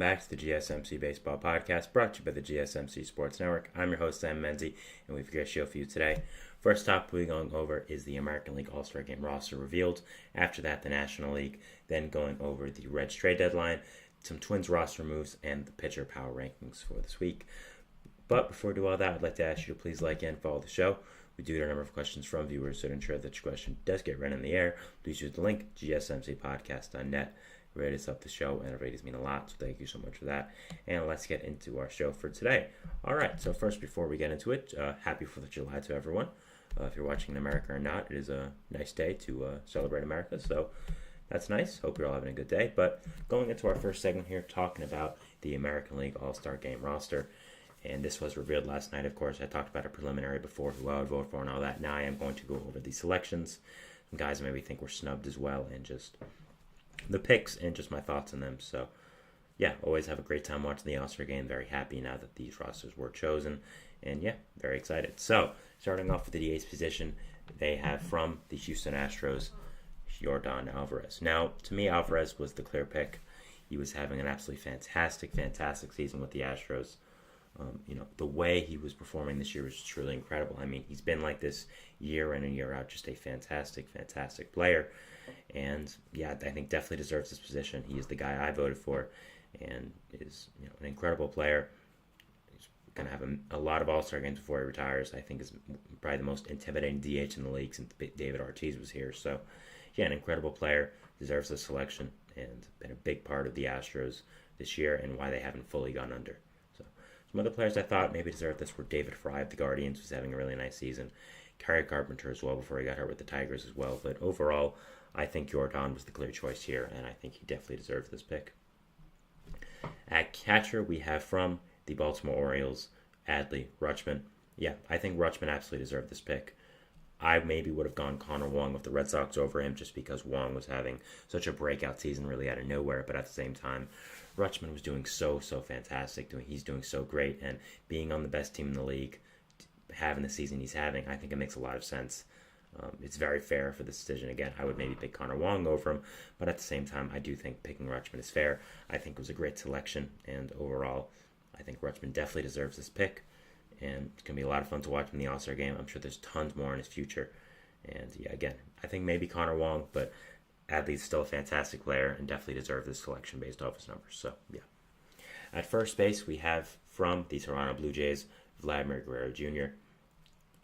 back to the GSMC Baseball Podcast, brought to you by the GSMC Sports Network. I'm your host, Sam Menzie, and we've got a show for you today. First topic we're going over is the American League All-Star Game roster revealed. After that, the National League. Then going over the Reds trade deadline, some Twins roster moves, and the pitcher power rankings for this week. But before we do all that, I'd like to ask you to please like and follow the show. We do get a number of questions from viewers, so to ensure that your question does get read in the air, please use the link, gsmcpodcast.net. It rates up the show, and it ratings mean a lot, so thank you so much for that. And let's get into our show for today. All right, so first, before we get into it, happy 4th of July to everyone. If you're watching in America or not, it is a nice day to celebrate America, so that's nice. Hope you're all having a good day. But going into our first segment here, talking about the American League All-Star Game roster, and this was revealed last night, of course. I talked about a preliminary before, who I would vote for and all that. Now I am going to go over the selections, some guys maybe think were snubbed as well, and just the picks and just my thoughts on them. So, yeah, always have a great time watching the All-Star Game. Very happy now that these rosters were chosen. And, yeah, very excited. So, starting off with the DH position, they have from the Houston Astros, Yordan Alvarez. Now, to me, Alvarez was the clear pick. He was having an absolutely fantastic season with the Astros. The way he was performing this year was truly incredible. I mean, he's been like this year in and year out, just a fantastic player. And, yeah, I think definitely deserves this position. He is the guy I voted for and is an incredible player. He's going to have a lot of All-Star games before he retires. I think is probably the most intimidating DH in the league since David Ortiz was here. So, yeah, an incredible player, deserves this selection, and been a big part of the Astros this year and why they haven't fully gone under. Some other players I thought maybe deserved this were David Fry of the Guardians, who's having a really nice season. Kerry Carpenter as well before he got hurt with the Tigers as well. But overall, I think Yordan was the clear choice here, and I think he definitely deserves this pick. At catcher, we have from the Baltimore Orioles, Adley Rutschman. Yeah, I think Rutschman absolutely deserved this pick. I maybe would have gone Connor Wong with the Red Sox over him just because Wong was having such a breakout season really out of nowhere. But at the same time, Rutschman was doing so fantastic. He's doing so great. And being on the best team in the league, having the season he's having, I think it makes a lot of sense. It's very fair for this decision. Again, I would maybe pick Connor Wong over him. But at the same time, I do think picking Rutschman is fair. I think it was a great selection. And overall, I think Rutschman definitely deserves this pick. And it's going to be a lot of fun to watch in the All-Star Game. I'm sure there's tons more in his future. And, yeah, again, I think maybe Connor Wong, but Adley's still a fantastic player and definitely deserves this selection based off his numbers. So, yeah. At first base, we have from the Toronto Blue Jays, Vladimir Guerrero Jr.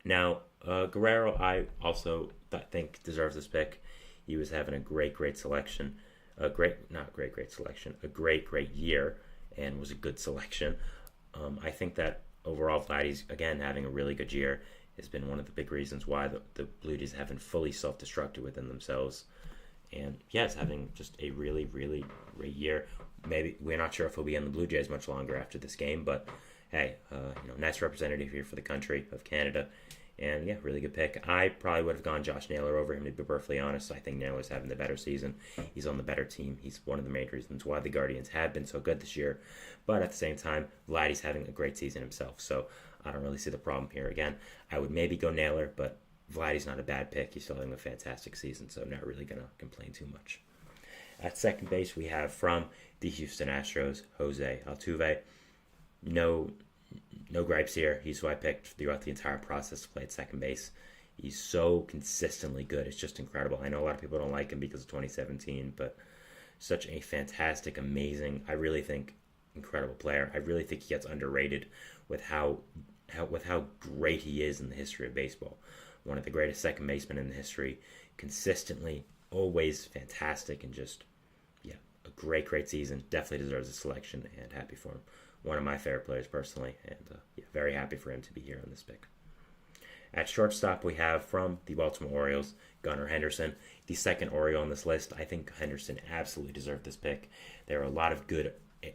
Now, Guerrero, I also think deserves this pick. He was having a great selection. A great year and was a good selection. I think that overall, Vladdy's, again, having a really good year has been one of the big reasons why the Blue Jays haven't fully self-destructed within themselves. And, yeah, it's having just a really great year. Maybe we're not sure if he'll be in the Blue Jays much longer after this game, but, hey, nice representative here for the country of Canada. And, yeah, really good pick. I probably would have gone Josh Naylor over him, to be perfectly honest. I think Naylor's having the better season. He's on the better team. He's one of the main reasons why the Guardians have been so good this year. But at the same time, Vladdy's having a great season himself. So I don't really see the problem here. Again, I would maybe go Naylor, but Vladdy's not a bad pick. He's still having a fantastic season, so I'm not really going to complain too much. At second base, we have from the Houston Astros, Jose Altuve. No gripes here. He's who I picked throughout the entire process to play at second base. He's so consistently good. It's just incredible. I know a lot of people don't like him because of 2017, but such a fantastic, amazing, I really think, incredible player. I really think he gets underrated with how great he is in the history of baseball. One of the greatest second basemen in the history. Consistently, always fantastic, and just, yeah, a great season. Definitely deserves a selection, and happy for him. One of my favorite players personally, and very happy for him to be here on this pick. At shortstop, we have from the Baltimore Orioles, Gunnar Henderson, the second Oriole on this list. I think Henderson absolutely deserved this pick. There are a lot of good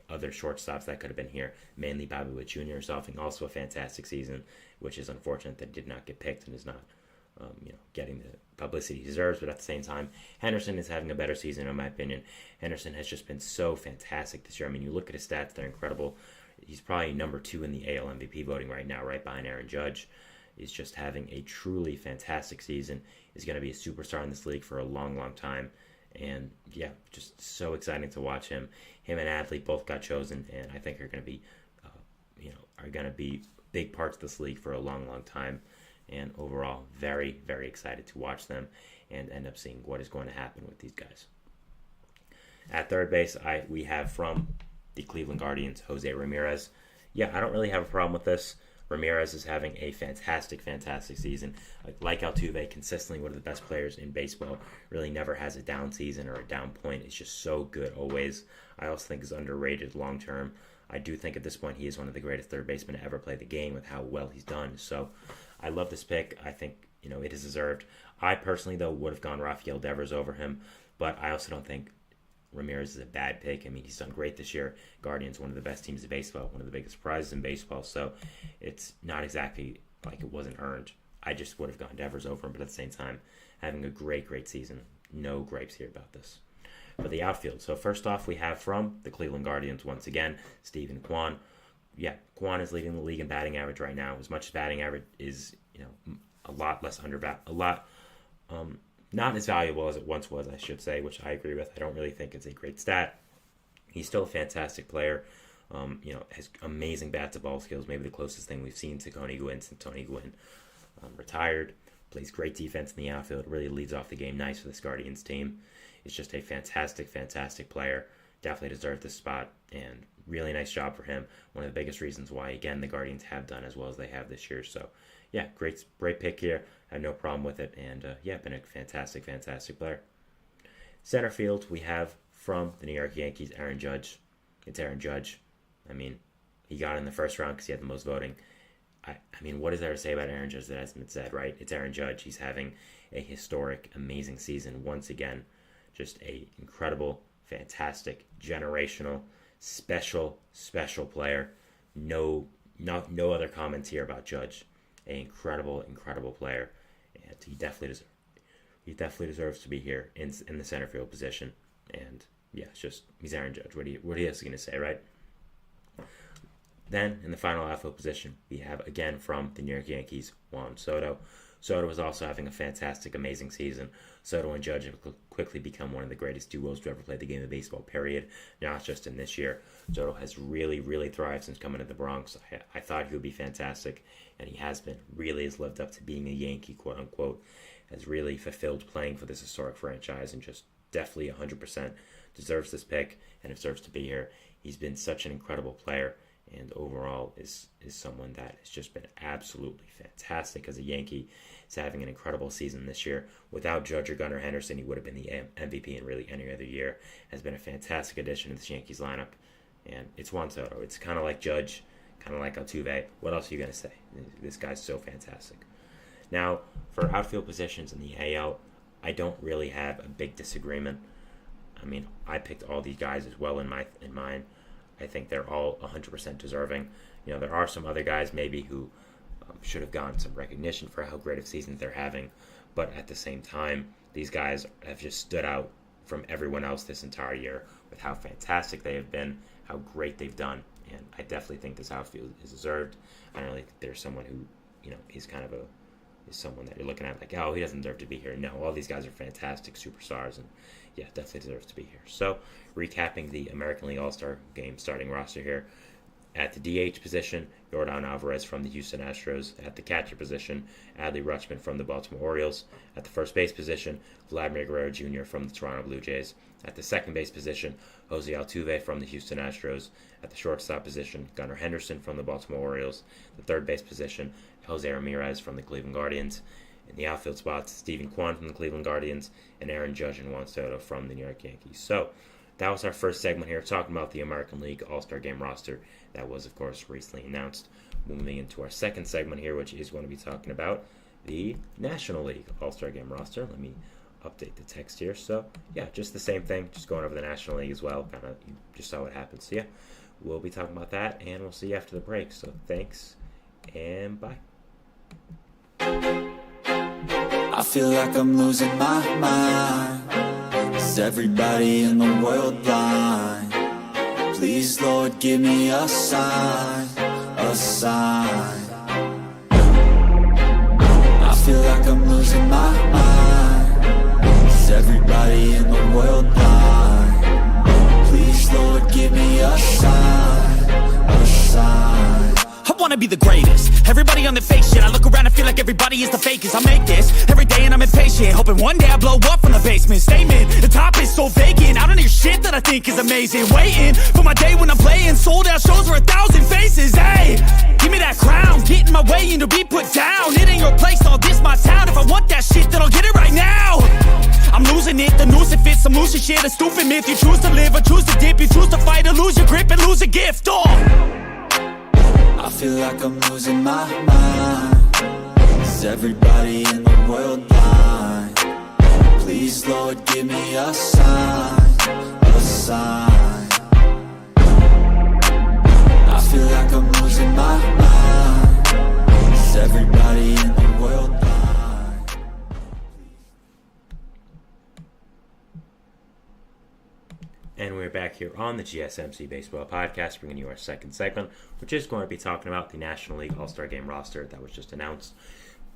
other shortstops that could have been here, mainly Bobby Witt Jr. having also a fantastic season, which is unfortunate that did not get picked and is not getting the publicity he deserves. But at the same time, Henderson is having a better season, in my opinion. Henderson has just been so fantastic this year. I mean, you look at his stats, they're incredible. He's probably number 2 in the AL MVP voting right now, right behind Aaron Judge. He's just having a truly fantastic season. He's going to be a superstar in this league for a long time. And yeah, just so exciting to watch him. Him and Adley both got chosen, and I think are going to be, big parts of this league for a long, long time. And overall, very, very excited to watch them and end up seeing what is going to happen with these guys. At third base, we have from the Cleveland Guardians, Jose Ramirez. Yeah, I don't really have a problem with this. Ramirez is having a fantastic, fantastic season. Like Altuve, consistently one of the best players in baseball. Really never has a down season or a down point. It's just so good always. I also think is underrated long term. I do think at this point he is one of the greatest third basemen to ever play the game with how well he's done. So I love this pick. I think it is deserved. I personally, though, would have gone Rafael Devers over him, but I also don't think Ramirez is a bad pick. I mean, he's done great this year. Guardians, one of the best teams in baseball, one of the biggest prizes in baseball. So it's not exactly like it wasn't earned. I just would have gone Devers over him, but at the same time, having a great, great season. No gripes here about this. For the outfield, so first off, we have from the Cleveland Guardians, once again, Steven Kwan. Yeah, Kwan is leading the league in batting average right now. As much as batting average is, a lot less not as valuable as it once was, I should say, which I agree with. I don't really think it's a great stat. He's still a fantastic player. Has amazing bat-to-ball skills, maybe the closest thing we've seen to Tony Gwynn since Tony Gwynn retired. Plays great defense in the outfield, really leads off the game nice for this Guardians team. Is just a fantastic, fantastic player. Definitely deserved this spot, and really nice job for him. One of the biggest reasons why, again, the Guardians have done as well as they have this year. So, yeah, great pick here. I had no problem with it, and been a fantastic, fantastic player. Center field, we have from the New York Yankees, Aaron Judge. It's Aaron Judge. I mean, he got in the first round because he had the most voting. I mean, what is there to say about Aaron Judge that hasn't been said, right? It's Aaron Judge. He's having a historic, amazing season once again. Just a incredible, fantastic, generational, special player. No other comments here about Judge. An incredible, incredible player, and he definitely deserves to be here in the center field position. And yeah, he's Aaron Judge. What else going to say, right? Then in the final outfield position, we have again from the New York Yankees, Juan Soto. Soto is also having a fantastic, amazing season. Soto and Judge have quickly become one of the greatest duos to ever play the game of baseball, period. Not just in this year. Soto has really, really thrived since coming to the Bronx. I thought he would be fantastic, and he has been. Really has lived up to being a Yankee, quote-unquote. Has really fulfilled playing for this historic franchise, and just definitely 100% deserves this pick and deserves to be here. He's been such an incredible player, and overall is someone that has just been absolutely fantastic as a Yankee. He's having an incredible season this year. Without Judge or Gunnar Henderson, he would have been the MVP in really any other year. Has been a fantastic addition to this Yankees lineup. And it's Juan Soto. It's kind of like Judge, kind of like Altuve. What else are you going to say? This guy's so fantastic. Now, for outfield positions in the AL, I don't really have a big disagreement. I mean, I picked all these guys as well in mine. I think they're all 100% deserving. There are some other guys maybe who should have gotten some recognition for how great of seasons they're having. But at the same time, these guys have just stood out from everyone else this entire year with how fantastic they have been, how great they've done. And I definitely think this outfield is deserved. I don't really think there's someone who, is kind of is someone that you're looking at like, oh, he doesn't deserve to be here. No, all these guys are fantastic superstars, and yeah, definitely deserves to be here. So, recapping the American League All-Star Game starting roster here. At the DH position, Yordan Alvarez from the Houston Astros. At the catcher position, Adley Rutschman from the Baltimore Orioles. At the first base position, Vladimir Guerrero Jr. from the Toronto Blue Jays. At the second base position, Jose Altuve from the Houston Astros. At the shortstop position, Gunnar Henderson from the Baltimore Orioles. The third base position, Jose Ramirez from the Cleveland Guardians. In the outfield spots, Steven Kwan from the Cleveland Guardians, and Aaron Judge and Juan Soto from the New York Yankees. So, that was our first segment here, talking about the American League All-Star Game roster that was, of course, recently announced. Moving into our second segment here, which is going to be talking about the National League All-Star Game roster. Let me update the text here. So, yeah, just the same thing, just going over the National League as well. Kind of, you just saw what happened. So, yeah, we'll be talking about that, and we'll see you after the break. So, thanks, and bye. I feel like I'm losing my mind. Is everybody in the world blind? Please, Lord, give me a sign, a sign. I feel like I'm losing my mind. Is everybody in the world blind? Please, Lord, give me a sign, a sign. I wanna be the greatest. Everybody on the fake shit. I look around and feel like everybody is the fakest. I make this every day and I'm impatient, hoping one day I blow up from the basement. Statement, the top is so vacant. I don't hear shit that I think is amazing. Waiting for my day when I'm playing sold out shows for 1,000 faces. Hey, give me that crown, get in my way and to be put down. It ain't your place, all this my town. If I want that shit, then I'll get it right now. I'm losing it, the noose it fits. I'm losing shit, a stupid myth. You choose to live or choose to dip. You choose to fight or lose your grip and lose a gift. I feel like I'm losing my mind. Is everybody in the world blind? Please, Lord, give me a sign, a sign. I feel like I'm losing my mind. Is everybody in the world blind? And we're back here on the GSMC Baseball Podcast, bringing you our second segment, which is going to be talking about the National League All-Star Game roster that was just announced.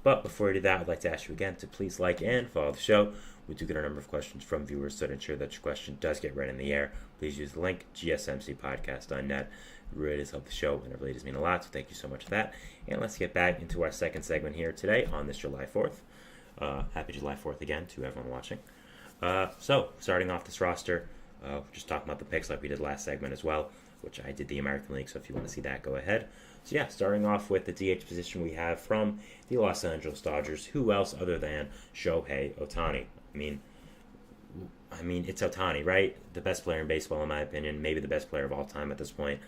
But before we do that, I'd like to ask you again to please like and follow the show. We do get a number of questions from viewers, so to ensure that your question does get read in the air, please use the link, gsmcpodcast.net. It really does help the show, and it really does mean a lot, so thank you so much for that. And let's get back into our second segment here today on this July 4th. Happy July 4th again to everyone watching. So, starting off this roster, just talking about the picks like we did last segment as well, which I did the American League, so if you want to see that, go ahead. So yeah, starting off with the DH position we have from the Los Angeles Dodgers. Who else other than Shohei Ohtani? I mean, it's Ohtani, right? The best player in baseball, in my opinion. Maybe the best player of all time at this point.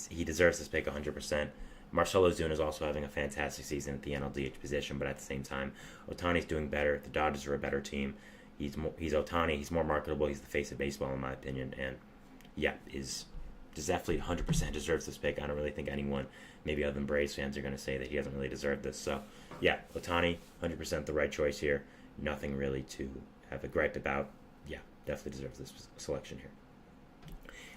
He deserves this pick 100%. Marcell Ozuna is also having a fantastic season at the NLDH position, but at the same time, Ohtani's doing better. The Dodgers are a better team. He's Ohtani. He's more marketable. He's the face of baseball, in my opinion. And, yeah, definitely 100% deserves this pick. I don't really think anyone, maybe other than Braves fans, are going to say that he doesn't really deserve this. So, yeah, Ohtani, 100% the right choice here. Nothing really to have a gripe about. Yeah, definitely deserves this selection here.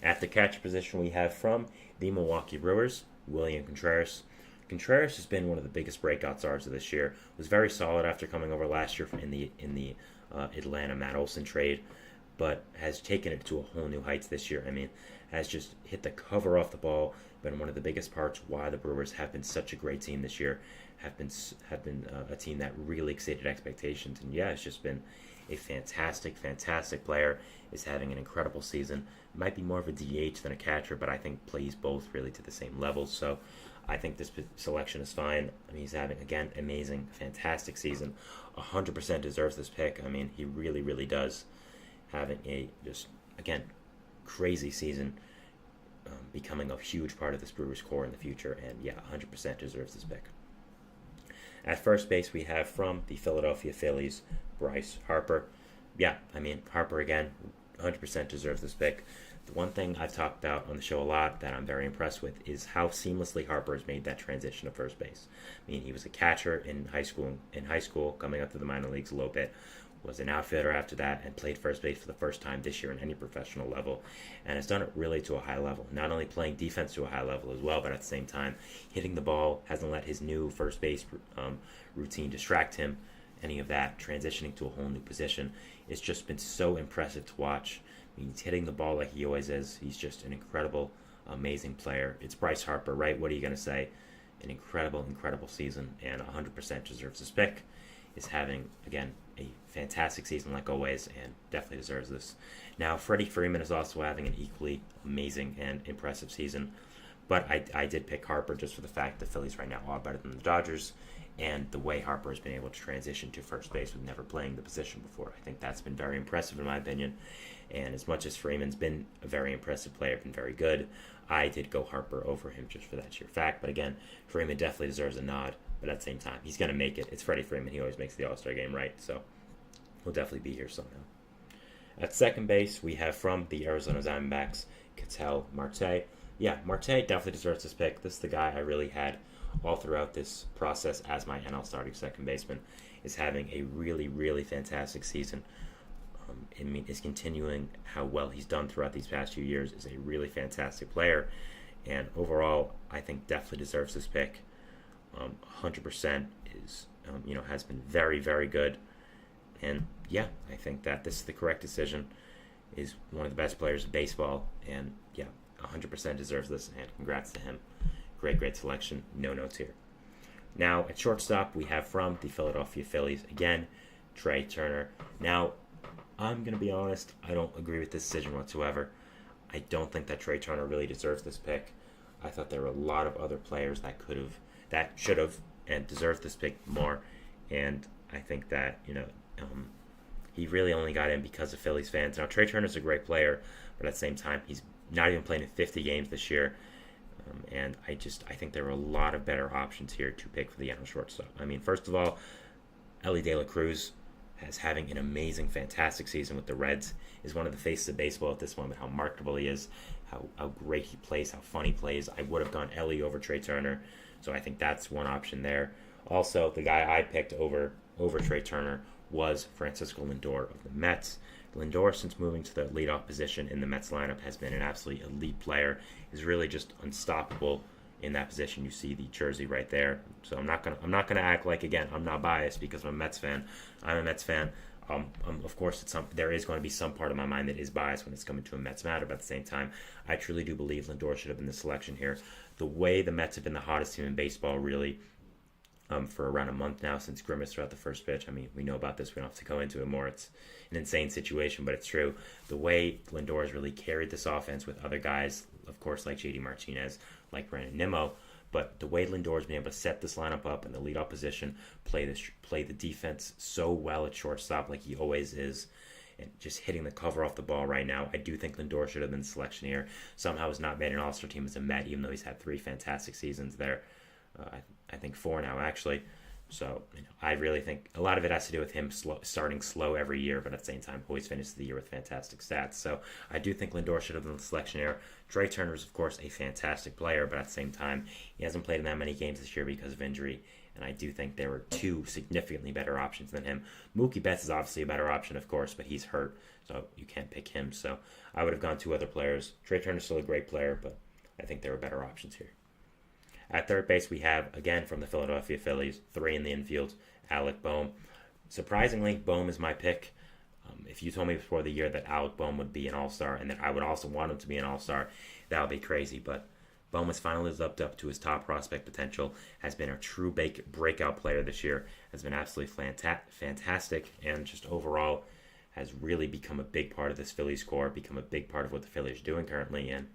At the catcher position, we have from the Milwaukee Brewers, William Contreras. Contreras has been one of the biggest breakout stars of this year. Was very solid after coming over last year in the Atlanta Matt Olson trade, but has taken it to a whole new heights this year. I mean, has just hit the cover off the ball. Been one of the biggest parts why the Brewers have been such a great team this year. Have been a team that really exceeded expectations. And yeah, it's just been a fantastic player. Is having an incredible season. Might be more of a DH than a catcher, but I think plays both really to the same level. So I think this selection is fine. I mean, he's having, again, amazing, fantastic season. 100% deserves this pick. I mean, he really, really does. Having a, just, again, crazy season, becoming a huge part of this Brewers core in the future. And, yeah, 100% deserves this pick. At first base, we have from the Philadelphia Phillies, Bryce Harper. Yeah, I mean, Harper, again, 100% deserves this pick. The one thing I've talked about on the show a lot that I'm very impressed with is how seamlessly Harper has made that transition to first base. I mean, he was a catcher in high school, coming up to the minor leagues a little bit, was an outfielder after that, and played first base for the first time this year in any professional level, and has done it really to a high level. Not only playing defense to a high level as well, but at the same time, hitting the ball, hasn't let his new first base routine distract him, any of that, transitioning to a whole new position. It's just been so impressive to watch. I mean, he's hitting the ball like he always is. He's just an incredible, amazing player. It's Bryce Harper, right? What are you going to say? An incredible season, and 100% deserves this pick. Is having, again, a fantastic season like always, and definitely deserves this. Now, Freddie Freeman is also having an equally amazing and impressive season, but I did pick Harper just for the fact the Phillies right now are better than the Dodgers, and the way Harper has been able to transition to first base with never playing the position before. I think that's been very impressive in my opinion. And as much as Freeman's been a very impressive player, been very good, I did go Harper over him just for that sheer fact. But again, Freeman definitely deserves a nod. But at the same time, he's going to make it. It's Freddie Freeman. He always makes the All-Star game right. So he'll definitely be here somehow. At second base, we have from the Arizona Diamondbacks, Ketel Marte. Yeah, Marte definitely deserves this pick. This is the guy I really had all throughout this process as my NL starting second baseman. Is having a really, really fantastic season. I mean, is continuing how well he's done throughout these past few years. Is a really fantastic player, and overall, I think definitely deserves this pick. 100% is, has been very, very good. And yeah, I think that this is the correct decision. Is one of the best players in baseball, and yeah, 100% deserves this, and congrats to him. Great selection. No notes here. Now, at shortstop, we have from the Philadelphia Phillies, again, Trey Turner. Now, I'm going to be honest, I don't agree with this decision whatsoever. I don't think that Trey Turner really deserves this pick. I thought there were a lot of other players that should have, and deserved this pick more. And I think that, he really only got in because of Phillies fans. Now, Trey Turner's a great player, but at the same time, he's not even playing in 50 games this year. And I think there were a lot of better options here to pick for the NL shortstop. I mean, first of all, Elly De La Cruz has having an amazing, fantastic season with the Reds. Is one of the faces of baseball at this moment. How marketable he is, how great he plays, how fun he plays. I would have gone Elly over Trey Turner, so I think that's one option there. Also, the guy I picked over Trey Turner was Francisco Lindor of the Mets. Lindor, since moving to the leadoff position in the Mets lineup, has been an absolutely elite player. He's really just unstoppable in that position. You see the jersey right there. So I'm not gonna act like, again, I'm not biased because I'm a Mets fan. I'm a Mets fan. Of course, there is going to be some part of my mind that is biased when it's coming to a Mets matter, but at the same time, I truly do believe Lindor should have been the selection here. The way the Mets have been the hottest team in baseball, really, for around a month now since Grimace threw out the first pitch. I mean, we know about this. We don't have to go into it more. It's an insane situation, but it's true. The way Lindor has really carried this offense with other guys, of course, like JD Martinez, like Brandon Nimmo, but the way Lindor has been able to set this lineup up in the leadoff position, play the defense so well at shortstop like he always is, and just hitting the cover off the ball right now, I do think Lindor should have been the selection here. Somehow has not made an All-Star team as a Met, even though he's had 3 fantastic seasons there. I think 4 now, actually. So I really think a lot of it has to do with him starting slow every year, but at the same time, always finishes the year with fantastic stats. So I do think Lindor should have been the selection here. Trey Turner is, of course, a fantastic player, but at the same time, he hasn't played in that many games this year because of injury, and I do think there were 2 significantly better options than him. Mookie Betts is obviously a better option, of course, but he's hurt, so you can't pick him. So I would have gone 2 other players. Trey Turner's still a great player, but I think there were better options here. At third base, we have, again, from the Philadelphia Phillies, 3 in the infield, Alec Bohm. Surprisingly, Bohm is my pick. If you told me before the year that Alec Bohm would be an All-Star and that I would also want him to be an All-Star, that would be crazy. But Bohm has finally lived up to his top prospect potential, has been a true breakout player this year, has been absolutely fantastic, and just overall has really become a big part of this Phillies core, become a big part of what the Phillies are doing currently, and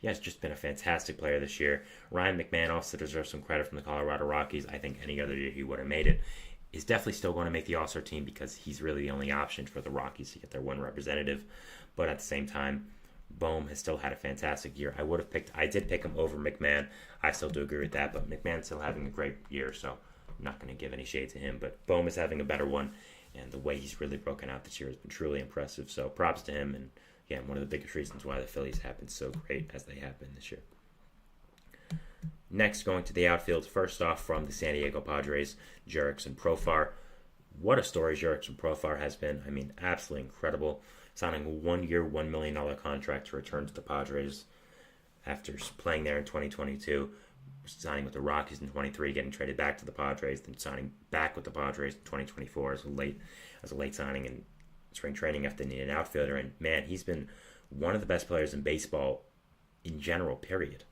yeah, he's just been a fantastic player this year. Ryan McMahon also deserves some credit from the Colorado Rockies. I think any other year he would have made it. He's definitely still going to make the All-Star team because he's really the only option for the Rockies to get their one representative. But at the same time, Bohm has still had a fantastic year. I did pick him over McMahon. I still do agree with that, but McMahon's still having a great year, so I'm not going to give any shade to him. But Bohm is having a better one, and the way he's really broken out this year has been truly impressive. So props to him, and again, one of the biggest reasons why the Phillies have been so great as they have been this year. Next, going to the outfield, first off from the San Diego Padres, Jurickson Profar. What a story Jurickson Profar has been. I mean, absolutely incredible. Signing a 1-year, $1 million contract to return to the Padres after playing there in 2022, signing with the Rockies in 23, getting traded back to the Padres, then signing back with the Padres in 2024 as a late signing in spring training after needing an outfielder. And man, he's been one of the best players in baseball in general, period.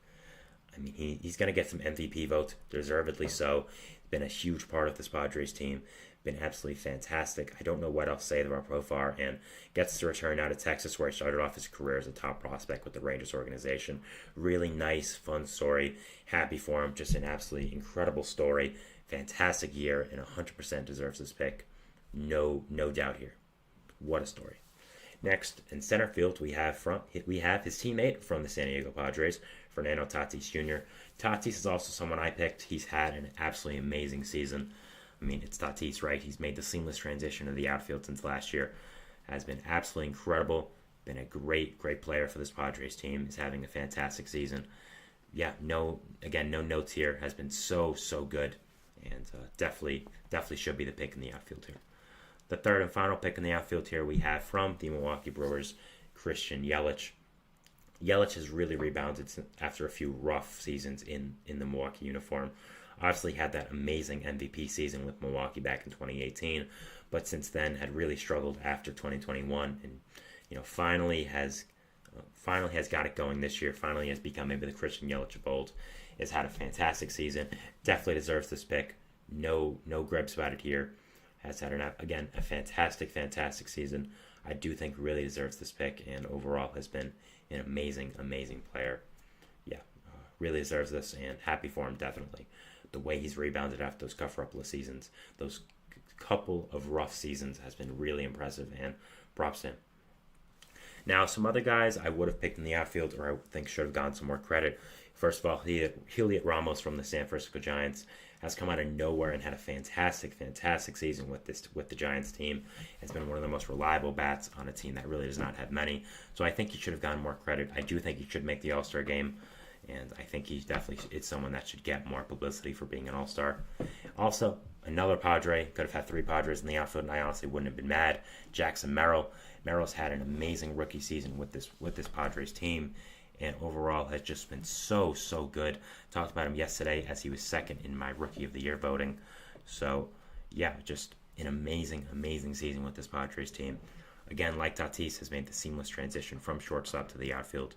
I mean, he's going to get some MVP votes, deservedly so. Been a huge part of this Padres team. Been absolutely fantastic. I don't know what else to say about Profar, and gets to return now to Texas, where he started off his career as a top prospect with the Rangers organization. Really nice, fun story. Happy for him. Just an absolutely incredible story. Fantastic year, and 100% deserves this pick. No doubt here. What a story. Next, in center field, we have his teammate from the San Diego Padres, Fernando Tatis Jr. Tatis is also someone I picked. He's had an absolutely amazing season. I mean, it's Tatis, right? He's made the seamless transition to the outfield since last year. Has been absolutely incredible. Been a great player for this Padres team. He's having a fantastic season. Yeah, no notes here. Has been so good, and definitely should be the pick in the outfield here. The third and final pick in the outfield here we have from the Milwaukee Brewers, Christian Yelich. Yelich has really rebounded after a few rough seasons in the Milwaukee uniform. Obviously had that amazing MVP season with Milwaukee back in 2018, but since then had really struggled after 2021, and finally has got it going this year. Finally has become maybe the Christian Yelich of old. Has had a fantastic season. Definitely deserves this pick. No gripes about it here. Has had a fantastic season. I do think really deserves this pick, and overall has been an amazing player. Yeah, really deserves this, and happy for him, definitely. The way he's rebounded after those couple of seasons, those couple of rough seasons, has been really impressive, and props to him. Now, some other guys I would have picked in the outfield, or I think should have gotten some more credit. First of all, Heliot Ramos from the San Francisco Giants has come out of nowhere and had a fantastic season with the Giants team. Has been one of the most reliable bats on a team that really does not have many. So I think he should have gotten more credit. I do think he should make the All-Star game, and I think he definitely is someone that should get more publicity for being an All-Star. Also, another Padre. Could have had 3 Padres in the outfield, and I honestly wouldn't have been mad. Jackson Merrill. Merrill's had an amazing rookie season with this Padres team, and overall has just been so good. Talked about him yesterday as he was second in my Rookie of the Year voting. So, yeah, just an amazing season with this Padres team. Again, like Tatis, has made the seamless transition from shortstop to the outfield.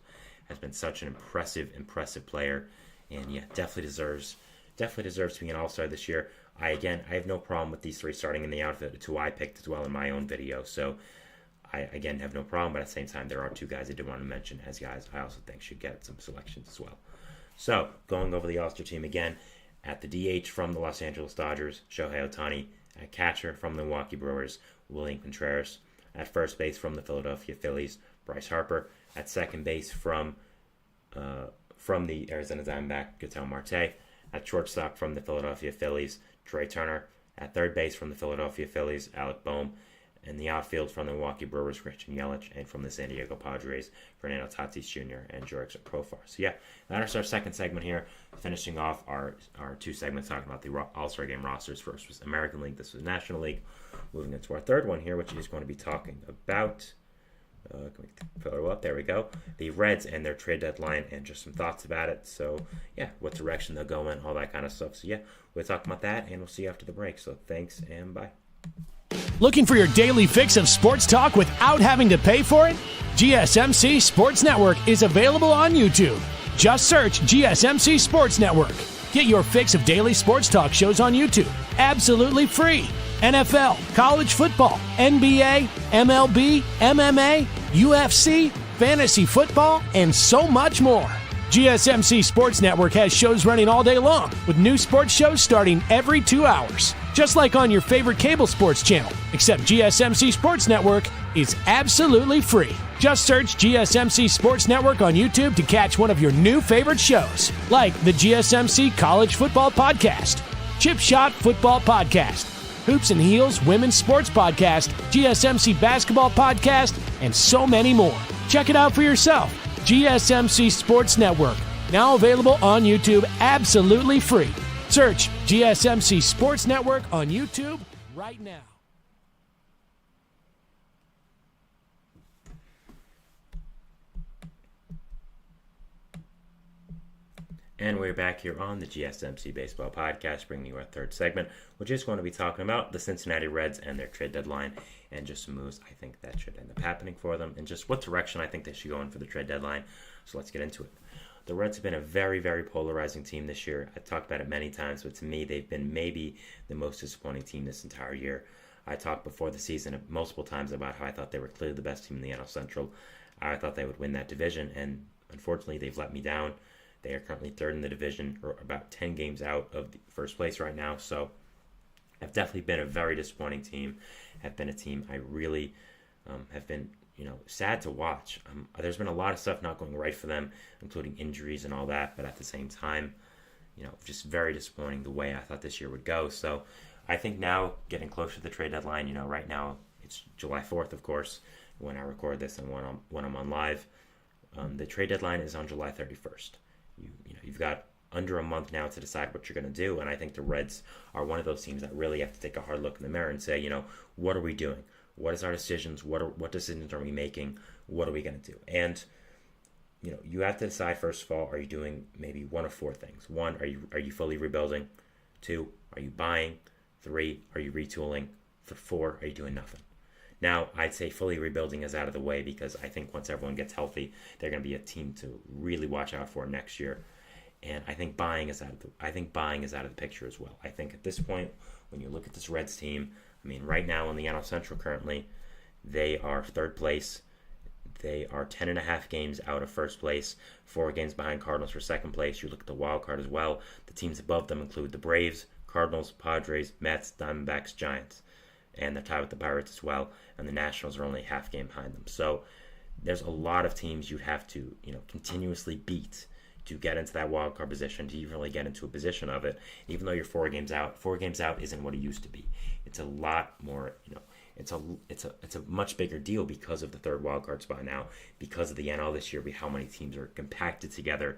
Has been such an impressive player, and yeah, definitely deserves to be an All-Star this year. I have no problem with these 3 starting in the outfield. It's who I picked as well in my own video. So I, again, have no problem, but at the same time, there are 2 guys I did want to mention as guys I also think should get some selections as well. So, going over the All-Star team again, at the DH from the Los Angeles Dodgers, Shohei Ohtani. At catcher from the Milwaukee Brewers, William Contreras. At first base from the Philadelphia Phillies, Bryce Harper. At second base from the Arizona Diamondbacks, Ketel Marte. At shortstop from the Philadelphia Phillies, Trey Turner. At third base from the Philadelphia Phillies, Alec Bohm. In the outfield from the Milwaukee Brewers, Christian Yelich, and from the San Diego Padres, Fernando Tatis Jr. and Jurickson Profar. So yeah, that's our second segment here. Finishing off our 2 segments talking about the All-Star Game rosters. First was American League, this was National League. Moving into our third one here, which is going to be talking about, can we fill it up? There we go. The Reds and their trade deadline and just some thoughts about it. So yeah, what direction they'll go in, all that kind of stuff. So yeah, we'll talk about that, and we'll see you after the break. So thanks, and bye. Looking for your daily fix of sports talk without having to pay for it? GSMC Sports Network is available on YouTube. Just search GSMC Sports Network. Get your fix of daily sports talk shows on YouTube, absolutely free. NFL, college football, NBA, MLB, MMA, UFC, fantasy football, and so much more. GSMC Sports Network has shows running all day long, with new sports shows starting every 2 hours. Just like on your favorite cable sports channel, except GSMC Sports Network is absolutely free. Just search GSMC Sports Network on YouTube to catch one of your new favorite shows, like the GSMC College Football Podcast, Chip Shot Football Podcast, Hoops and Heels Women's Sports Podcast, GSMC Basketball Podcast, and so many more. Check it out for yourself. GSMC Sports Network, now available on YouTube absolutely free. Search GSMC Sports Network on YouTube right now. And we're back here on the GSMC Baseball Podcast, bringing you our third segment, which is going to be talking about the Cincinnati Reds and their trade deadline, and just some moves I think that should end up happening for them, and just what direction I think they should go in for the trade deadline. So let's get into it. The Reds have been a very polarizing team this year. I've talked about it many times, but to me, they've been maybe the most disappointing team this entire year. I talked before the season multiple times about how I thought they were clearly the best team in the NL Central. I thought they would win that division, and unfortunately, they've let me down. They are currently third in the division, or about 10 games out of the first place right now. So, have definitely been a very disappointing team. Have been a team I really have been sad to watch. There's been a lot of stuff not going right for them, including injuries and all that, but at the same time, just very disappointing the way I thought this year would go. So I think now, getting closer to the trade deadline, right now it's July 4th, of course, when I record this and when I'm on live. The trade deadline is on July 31st. You've got under a month now to decide what you're going to do, and I think the Reds are one of those teams that really have to take a hard look in the mirror and say, what are we doing? What is our decisions? What decisions are we making? What are we going to do? And you have to decide, first of all, are you doing maybe one of 4 things? 1, are you fully rebuilding? 2, are you buying? 3, are you retooling? For 4, are you doing nothing? Now, I'd say fully rebuilding is out of the way because I think once everyone gets healthy, they're going to be a team to really watch out for next year. And I think buying is out of the picture as well. I think at this point, when you look at this Reds team, I mean, right now in the NL Central currently, they are 3rd place. They are 10.5 games out of 1st place, 4 games behind Cardinals for 2nd place. You look at the wild card as well. The teams above them include the Braves, Cardinals, Padres, Mets, Diamondbacks, Giants. And they're tied with the Pirates as well. And the Nationals are only half game behind them. So there's a lot of teams you'd have to, continuously beat to get into that wild card position, to even really get into a position of it. Even though you're 4 games out isn't what it used to be. It's a lot more, it's a much bigger deal because of the 3rd wild card spot now, because of the NL this year, how many teams are compacted together,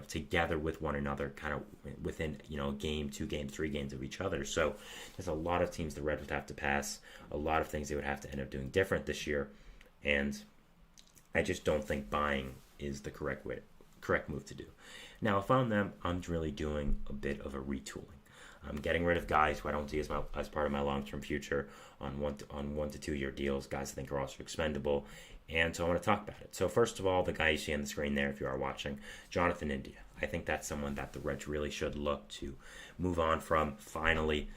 together with one another, kind of within, a game, 2 games, 3 games of each other. So there's a lot of teams the Reds would have to pass, a lot of things they would have to end up doing different this year, and I just don't think buying is the correct move to do. Now, if I'm them, I'm really doing a bit of a retooling. I'm getting rid of guys who I don't see as part of my long-term future on 1 to 2 year deals, guys I think are also expendable, and so I want to talk about it. So first of all, the guy you see on the screen there, if you are watching, Jonathan India. I think that's someone that the Reds really should look to move on from finally.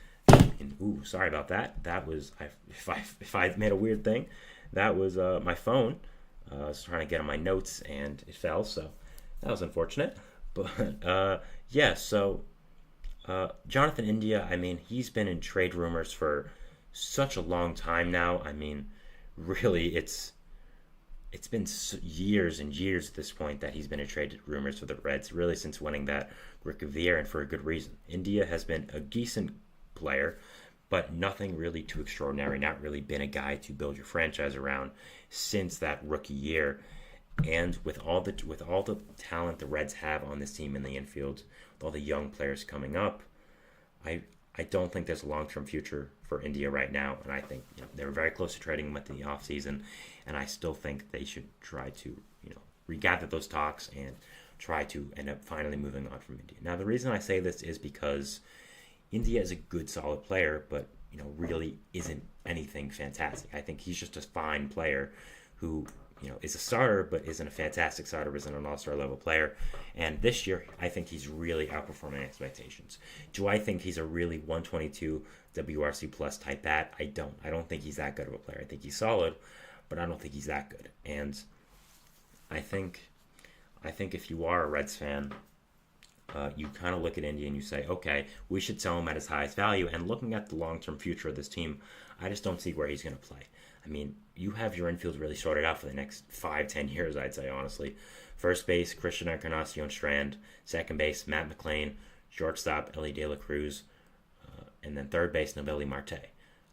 Ooh, sorry about that. That was, if I made a weird thing, that was my phone. I was trying to get on my notes and it fell, so that was unfortunate. But Jonathan India, I mean, he's been in trade rumors for such a long time now. I mean, really, it's been years and years at this point that he's been in trade rumors for the Reds, really since winning that Rookie of the Year, and for a good reason. India has been a decent player, but nothing really too extraordinary, not really been a guy to build your franchise around since that rookie year. And with all the talent the Reds have on this team in the infield, with all the young players coming up, I don't think there's a long-term future for India right now. And I think they were very close to trading him at the offseason, and I still think they should try to regather those talks and try to end up finally moving on from India. Now, the reason I say this is because India is a good, solid player, but really isn't anything fantastic. I think he's just a fine player who is a starter, but isn't a fantastic starter, isn't an all-star level player. And this year, I think he's really outperforming expectations. Do I think he's a really 122 WRC plus type bat? I don't. I don't think he's that good of a player. I think he's solid, but I don't think he's that good. And I think if you are a Reds fan, you kind of look at India and you say, okay, we should sell him at his highest value. And looking at the long-term future of this team, I just don't see where he's going to play. I mean, you have your infield really sorted out for the next 5-10 years, I'd say, honestly. First base, Christian Encarnacion Strand. Second base, Matt McLain. Shortstop, Ellie De La Cruz. And then third base, Noelvi Marte.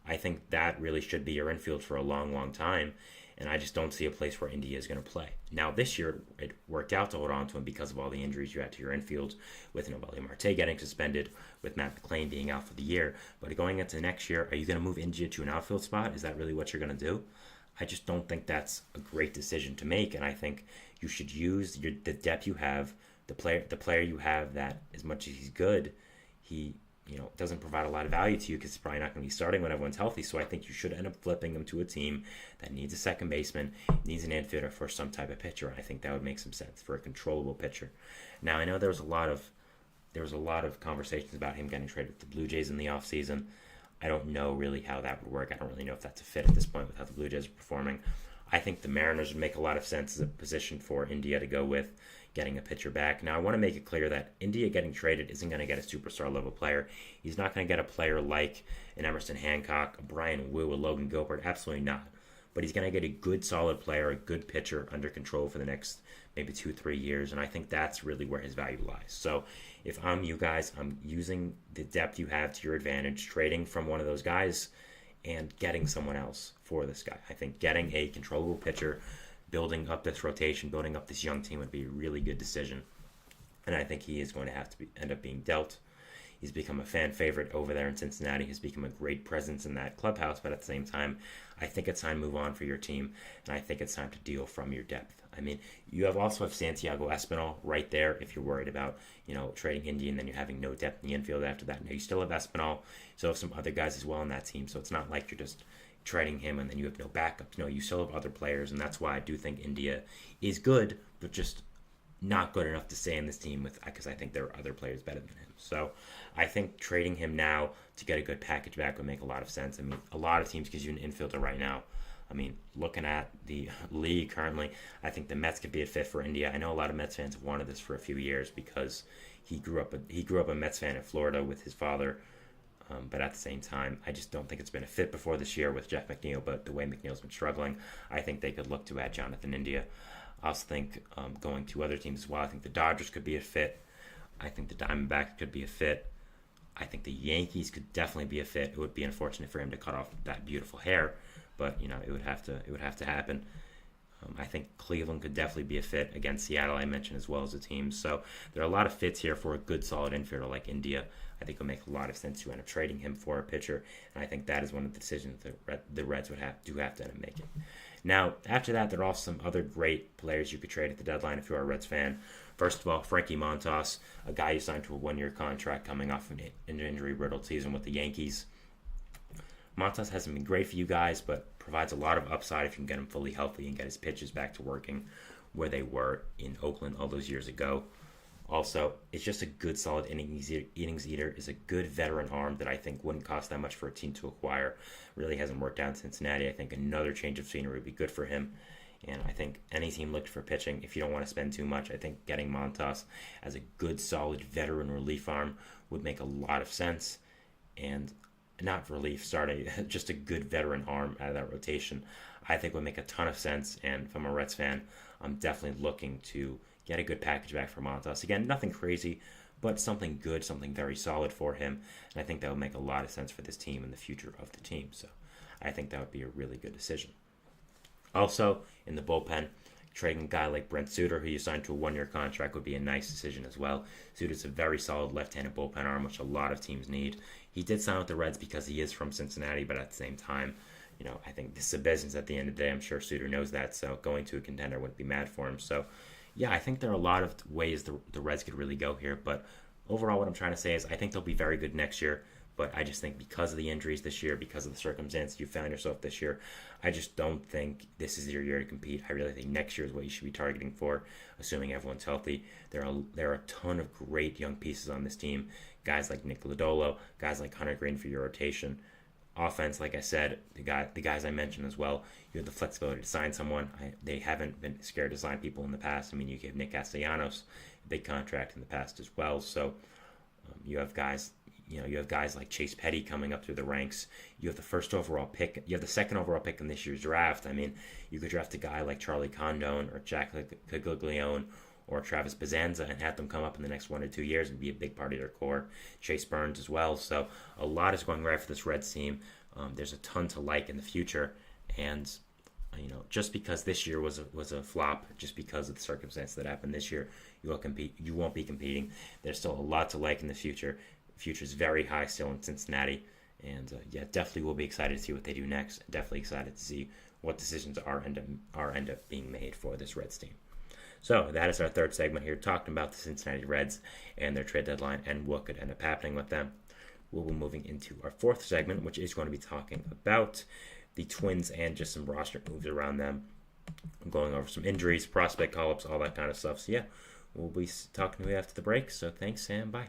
I think that really should be your infield for a long, long time. And I just don't see a place where India is going to play. Now, this year, it worked out to hold on to him because of all the injuries you had to your infield, with Noelvi Marte getting suspended, with Matt McLain being out for the year. But going into next year, are you going to move India to an outfield spot? Is that really what you're going to do? I just don't think that's a great decision to make. And I think you should use the depth you have, the player you have that, as much as he's good, he doesn't provide a lot of value to you because he's probably not going to be starting when everyone's healthy. So I think you should end up flipping him to a team that needs a second baseman, needs an infielder for some type of pitcher. And I think that would make some sense for a controllable pitcher. Now, I know there was a lot of conversations about him getting traded with the Blue Jays in the offseason. I don't know really how that would work. I don't really know if that's a fit at this point with how the Blue Jays are performing. I think the Mariners would make a lot of sense as a position for India to go with, getting a pitcher back. Now, I want to make it clear that India getting traded isn't going to get a superstar level player. He's not going to get a player like an Emerson Hancock, a Brian Wu, a Logan Gilbert. Absolutely not. But he's going to get a good, solid player, a good pitcher under control for the next maybe 2-3 years. And I think that's really where his value lies. So if I'm you guys, I'm using the depth you have to your advantage, trading from one of those guys and getting someone else for this guy. I think getting a controllable pitcher, building up this rotation, building up this young team would be a really good decision. And I think he is going to have to end up being dealt. He's become a fan favorite over there in Cincinnati. He's become a great presence in that clubhouse. But at the same time, I think it's time to move on for your team. And I think it's time to deal from your depth. I mean, you also have Santiago Espinal right there if you're worried about, trading India and then you're having no depth in the infield after that. Now, you still have Espinal. You still have some other guys as well on that team, so it's not like you're just trading him and then you have no backups. No, you still have other players, and that's why I do think India is good, but just not good enough to stay in this team because I think there are other players better than him. So I think trading him now to get a good package back would make a lot of sense. I mean, a lot of teams gives you an infielder right now. I mean, looking at the league currently, I think the Mets could be a fit for India. I know a lot of Mets fans have wanted this for a few years because he grew up a Mets fan in Florida with his father. But at the same time, I just don't think it's been a fit before this year with Jeff McNeil. But the way McNeil's been struggling, I think they could look to add Jonathan India. I also think going to other teams as well. I think the Dodgers could be a fit. I think the Diamondbacks could be a fit. I think the Yankees could definitely be a fit. It would be unfortunate for him to cut off that beautiful hair, but it would have to happen. I think Cleveland could definitely be a fit. Again, Seattle I mentioned as well as a team. So there are a lot of fits here for a good solid infielder like India. I think it would make a lot of sense to end up trading him for a pitcher, and I think that is one of the decisions that the Reds would have to end up making. Now, after that, there are also some other great players you could trade at the deadline if you are a Reds fan. First of all, Frankie Montas, a guy who signed to a one-year contract coming off an injury-riddled season with the Yankees. Montas hasn't been great for you guys, but provides a lot of upside if you can get him fully healthy and get his pitches back to working where they were in Oakland all those years ago. Also, it's just a good, solid innings eater. Is a good veteran arm that I think wouldn't cost that much for a team to acquire. Really hasn't worked out in Cincinnati. I think another change of scenery would be good for him. And I think any team looking for pitching, if you don't want to spend too much, I think getting Montas as a good, solid veteran relief arm would make a lot of sense. And not relief, just a good veteran arm out of that rotation, I think would make a ton of sense. And if I'm a Reds fan, I'm definitely looking to get a good package back for Montas. Again, nothing crazy, but something good, something very solid for him. And I think that would make a lot of sense for this team and the future of the team. So I think that would be a really good decision. Also, in the bullpen, trading a guy like Brent Suter, who you signed to a one-year contract, would be a nice decision as well. Suter's a very solid left-handed bullpen arm, which a lot of teams need. He did sign with the Reds because he is from Cincinnati, but at the same time, I think this is a business at the end of the day. I'm sure Suter knows that, so going to a contender wouldn't be mad for him. So, yeah, I think there are a lot of ways the Reds could really go here, but overall what I'm trying to say is I think they'll be very good next year, but I just think because of the injuries this year, because of the circumstances you found yourself this year, I just don't think this is your year to compete. I really think next year is what you should be targeting for, assuming everyone's healthy. There are a ton of great young pieces on this team, guys like Nick Lodolo, guys like Hunter Green for your rotation. Offense, like I said, the guys I mentioned as well, you have the flexibility to sign someone. They haven't been scared to sign people in the past. I mean, you gave Nick Castellanos a big contract in the past as well. So you have guys like Chase Petty coming up through the ranks. You have the first overall pick. You have the second overall pick in this year's draft. I mean, you could draft a guy like Charlie Condon or Jack Cagliglione or Travis Bazanza and have them come up in the next 1 or 2 years and be a big part of their core. Chase Burns as well. So a lot is going right for this Reds team. There's a ton to like in the future. And, just because this year was a flop, just because of the circumstances that happened this year, you won't be competing. There's still a lot to like in the future. The future is very high still in Cincinnati. And, definitely will be excited to see what they do next. Definitely excited to see what decisions end up being made for this Reds team. So that is our third segment here, talking about the Cincinnati Reds and their trade deadline and what could end up happening with them. We'll be moving into our fourth segment, which is going to be talking about the Twins and just some roster moves around them. I'm going over some injuries, prospect call-ups, all that kind of stuff. So yeah, we'll be talking to you after the break. So thanks and bye.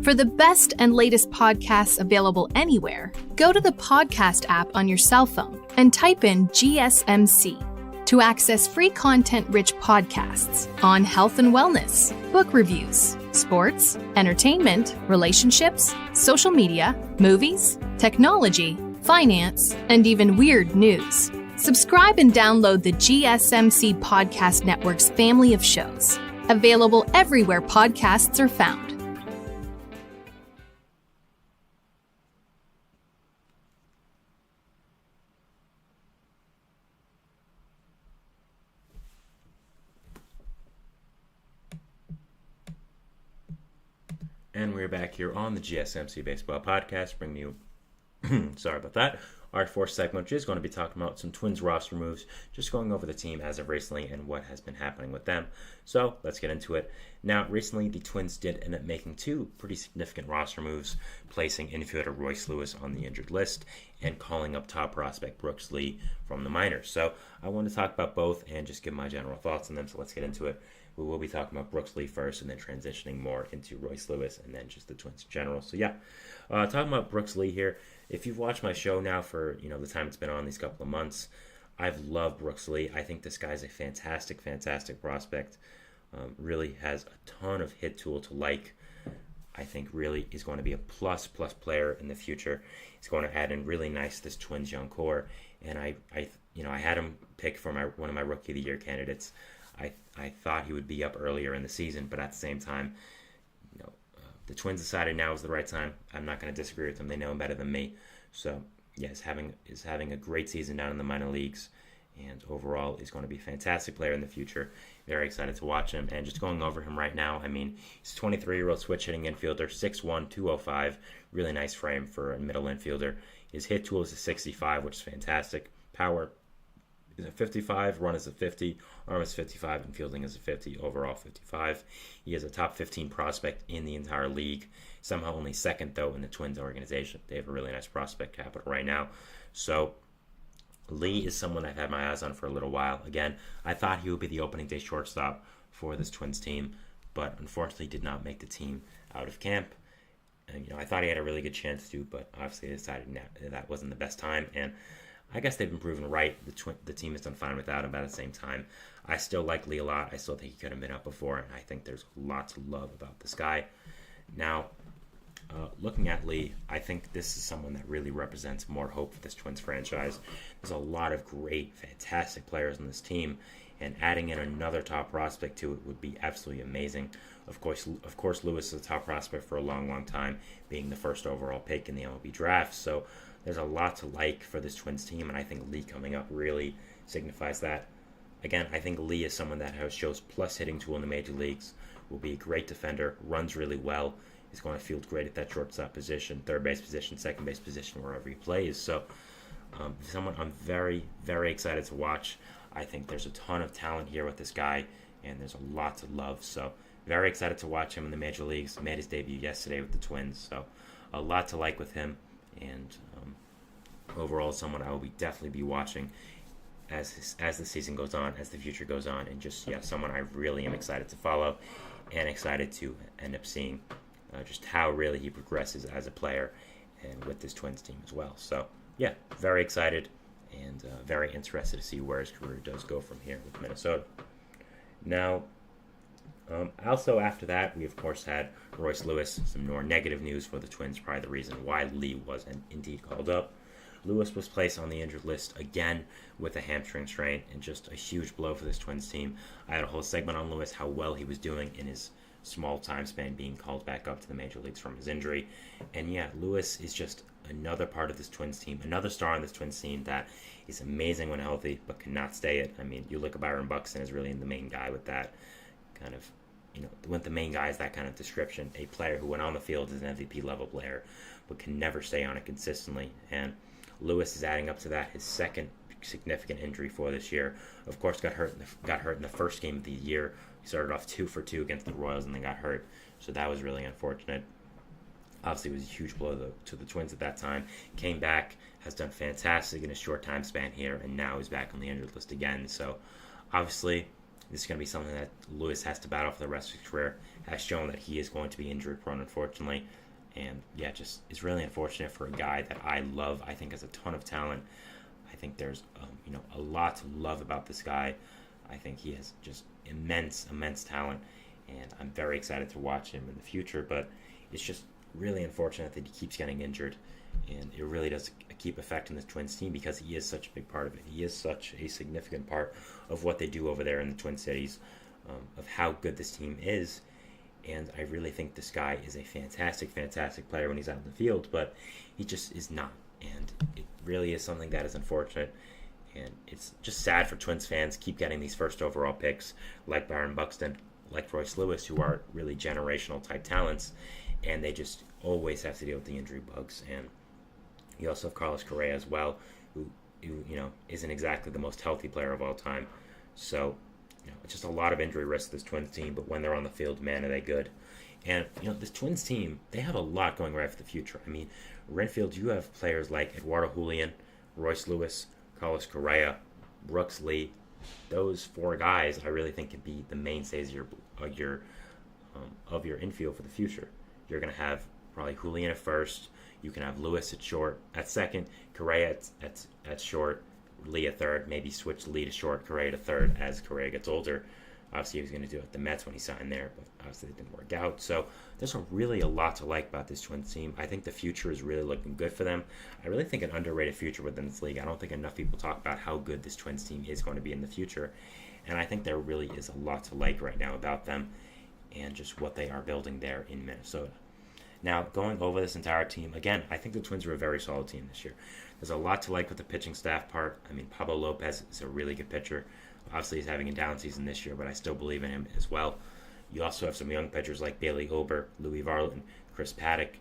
For the best and latest podcasts available anywhere, go to the podcast app on your cell phone and type in GSMC. To access free content-rich podcasts on health and wellness, book reviews, sports, entertainment, relationships, social media, movies, technology, finance, and even weird news. Subscribe and download the GSMC Podcast Network's family of shows, available everywhere podcasts are found. And we're back here on the GSMC Baseball Podcast, bringing you, sorry about that, our fourth segment, which is going to be talking about some Twins roster moves, just going over the team as of recently and what has been happening with them. So let's get into it. Now, recently, the Twins did end up making two pretty significant roster moves, placing infielder Royce Lewis on the injured list and calling up top prospect Brooks Lee from the minors. So I want to talk about both and just give my general thoughts on them, so let's get into it. We will be talking about Brooks Lee first and then transitioning more into Royce Lewis and then just the Twins in general. So yeah, talking about Brooks Lee here. If you've watched my show now for the time it's been on these couple of months, I've loved Brooks Lee. I think this guy's a fantastic prospect. Really has a ton of hit tool to like. I think really is going to be a plus player in the future. He's going to add in really nice to this Twins young core, and I had him picked for one of my Rookie of the Year candidates. I thought he would be up earlier in the season, but at the same time, the Twins decided now is the right time. I'm not going to disagree with them. They know him better than me. So, yeah, he's having a great season down in the minor leagues, and overall is going to be a fantastic player in the future. Very excited to watch him. And just going over him right now, I mean, he's a 23-year-old switch-hitting infielder, 6'1", 205. Really nice frame for a middle infielder. His hit tool is a 65, which is fantastic. Power is a 55, run is a 50, arm is 55, and fielding is a 50, overall 55. He is a top 15 prospect in the entire league. Somehow only second, though, in the Twins organization. They have a really nice prospect capital right now. So Lee is someone I've had my eyes on for a little while. Again, I thought he would be the opening day shortstop for this Twins team, but unfortunately did not make the team out of camp. And, I thought he had a really good chance to, but obviously they decided that wasn't the best time. And I guess they've been proven right. The team has done fine without him, but at the same time, I still like Lee a lot. I still think he could have been up before, and I think there's a lot to love about this guy. Now, looking at Lee, I think this is someone that really represents more hope for this Twins franchise. There's a lot of great, fantastic players on this team, and adding in another top prospect to it would be absolutely amazing. Of course, Lewis is a top prospect for a long time, being the first overall pick in the MLB draft, so there's a lot to like for this Twins team, and I think Lee coming up really signifies that. Again, I think Lee is someone that shows plus hitting tool in the major leagues, will be a great defender, runs really well, is going to field great at that shortstop position, third base position, second base position, wherever he plays. So someone I'm very excited to watch. I think there's a ton of talent here with this guy, and there's a lot to love. So very excited to watch him in the major leagues. He made his debut yesterday with the Twins, so a lot to like with him. And overall, someone I will definitely be watching as the season goes on, as the future goes on, and just someone I really am excited to follow and excited to end up seeing just how really he progresses as a player and with this Twins team as well. So yeah, very excited and very interested to see where his career does go from here with Minnesota. Now, also after that, we of course had Royce Lewis. Some more negative news for the Twins, probably the reason why Lee wasn't indeed called up. Lewis was placed on the injured list again with a hamstring strain, and just a huge blow for this Twins team. I had a whole segment on Lewis, how well he was doing in his small time span being called back up to the major leagues from his injury. And yeah, Lewis is just another part of this Twins team, another star on this Twins team that is amazing when healthy, but cannot stay it. I mean, you look at Byron Buxton as really the main guy with that kind of, when the main guy is that kind of description, a player who went on the field as an MVP level player, but can never stay on it consistently. And Lewis is adding up to that, his second significant injury for this year. Of course, got hurt in the first game of the year. He started off 2 for 2 against the Royals and then got hurt, so that was really unfortunate. Obviously, it was a huge blow to the Twins at that time. Came back, has done fantastic in a short time span here, and now he's back on the injured list again. So, obviously, this is going to be something that Lewis has to battle for the rest of his career. Has shown that he is going to be injury prone, unfortunately. And yeah, just it's really unfortunate for a guy that I love. I think has a ton of talent. I think there's a lot to love about this guy. I think he has just immense talent, and I'm very excited to watch him in the future. But it's just really unfortunate that he keeps getting injured, and it really does keep affecting the Twins team because he is such a big part of it. He is such a significant part of what they do over there in the Twin Cities, of how good this team is. And I really think this guy is a fantastic player when he's out in the field, but he just is not. And it really is something that is unfortunate. And it's just sad for Twins fans keep getting these first overall picks like Byron Buxton, like Royce Lewis, who are really generational type talents, and they just always have to deal with the injury bugs. And You also have Carlos Correa as well, who isn't exactly the most healthy player of all time. So, just a lot of injury risk this Twins team, but when they're on the field, man, are they good. And, this Twins team, they have a lot going right for the future. I mean, Renfield, you have players like Eduardo Julian, Royce Lewis, Carlos Correa, Brooks Lee. Those 4 guys, I really think, can be the mainstays of your infield for the future. You're going to have probably Julian at first. You can have Lewis at short, at second, Correa at short, Lee at third, maybe switch Lee to short, Correa to third as Correa gets older. Obviously, he was going to do it at the Mets when he signed there, but obviously it didn't work out. So there's really a lot to like about this Twins team. I think the future is really looking good for them. I really think an underrated future within this league. I don't think enough people talk about how good this Twins team is going to be in the future. And I think there really is a lot to like right now about them and just what they are building there in Minnesota. Now, going over this entire team, again, I think the Twins are a very solid team this year. There's a lot to like with the pitching staff part. I mean, Pablo Lopez is a really good pitcher. Obviously, he's having a down season this year, but I still believe in him as well. You also have some young pitchers like Bailey Ober, Louis Varland, Chris Paddock,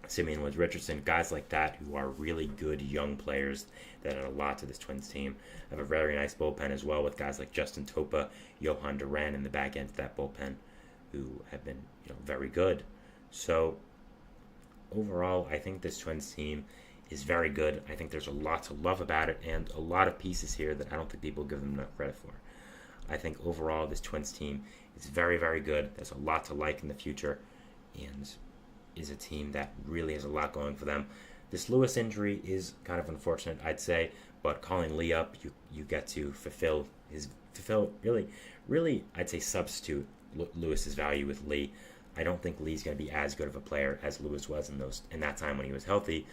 Simeon Woods Richardson, guys like that who are really good young players that add a lot to this Twins team. Have a very nice bullpen as well with guys like Justin Topa, Johan Duran in the back end of that bullpen who have been very good. So overall, I think this Twins team is very good. I think there's a lot to love about it and a lot of pieces here that I don't think people give them enough credit for. I think overall this Twins team is very, very good. There's a lot to like in the future and is a team that really has a lot going for them. This Lewis injury is kind of unfortunate, I'd say, but calling Lee up, you get to fulfill really, I'd say substitute Lewis's value with Lee. I don't think Lee's going to be as good of a player as Lewis was in that time when he was healthy,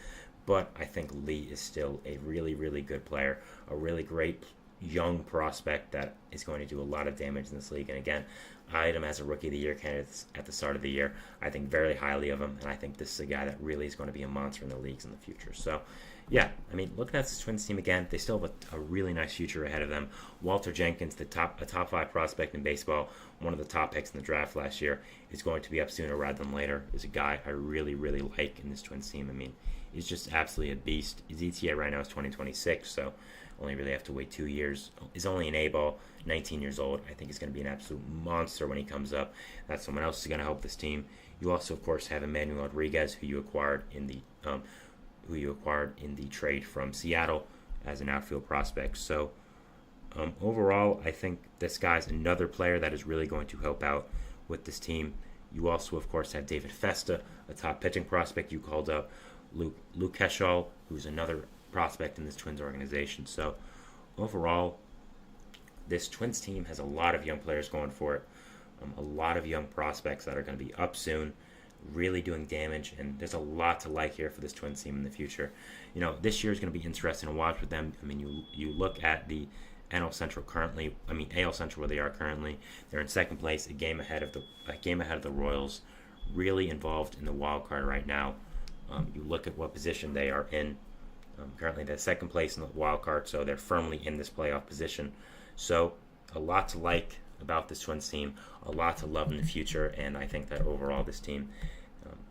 but I think Lee is still a really, really good player, a really great young prospect that is going to do a lot of damage in this league. And again, I had him as a Rookie of the Year candidate at the start of the year. I think very highly of him, and I think this is a guy that really is going to be a monster in the leagues in the future. So, yeah, I mean, looking at this Twins team again, they still have a really nice future ahead of them. Walter Jenkins, a top 5 prospect in baseball, one of the top picks in the draft last year, is going to be up sooner rather than later. Is a guy I really, really like in this Twins team. I mean, he's just absolutely a beast. His ETA right now is 2026, so only really have to wait 2 years. He's only an A-ball, 19 years old. I think he's going to be an absolute monster when he comes up. That's someone else who's going to help this team. You also, of course, have Emmanuel Rodriguez, who you acquired in the trade from Seattle as an outfield prospect. So overall, I think this guy's another player that is really going to help out with this team. You also, of course, have David Festa, a top pitching prospect you called up. Luke Keschall, who's another prospect in this Twins organization. So overall, this Twins team has a lot of young players going for it, a lot of young prospects that are going to be up soon, really doing damage, and there's a lot to like here for this Twins team in the future. This year is going to be interesting to watch with them. I mean, you look at the AL Central where they are currently. They're in second place, a game ahead of the Royals, really involved in the wild card right now. You look at what position they are in. Currently, they're second place in the wild card, so they're firmly in this playoff position. So, a lot to like about this Twins team, a lot to love in the future, and I think that overall this team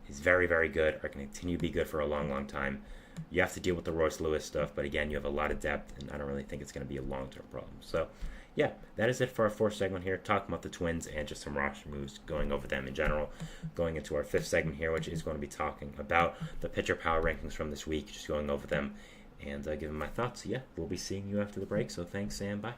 is very, very good, are going to continue to be good for a long, long time. You have to deal with the Royce Lewis stuff, but again, you have a lot of depth, and I don't really think it's going to be a long-term problem. So, yeah, that is it for our fourth segment here, talking about the Twins and just some roster moves, going over them in general. Going into our fifth segment here, which is going to be talking about the pitcher power rankings from this week, just going over them and giving my thoughts. Yeah, we'll be seeing you after the break, so thanks and bye.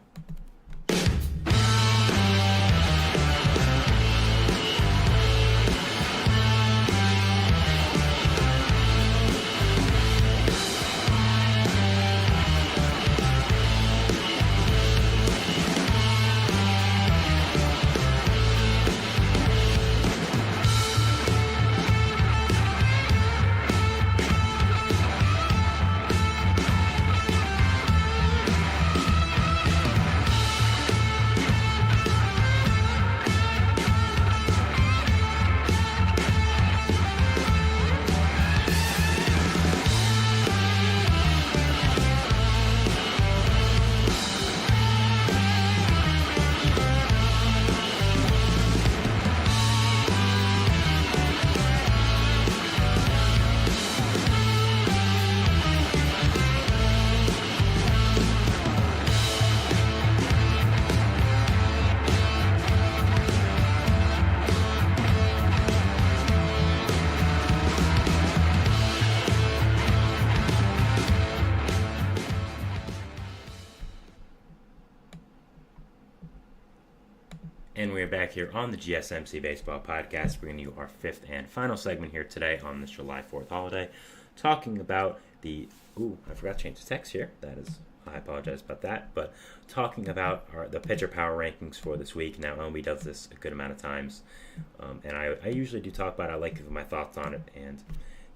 And we're back here on the GSMC Baseball Podcast, bringing you our fifth and final segment here today on this July 4th holiday, talking about the... Ooh, I forgot to change the text here. I apologize about that. But talking about the pitcher power rankings for this week. Now, MLB does this a good amount of times. And I usually do talk about it. I like giving my thoughts on it. And,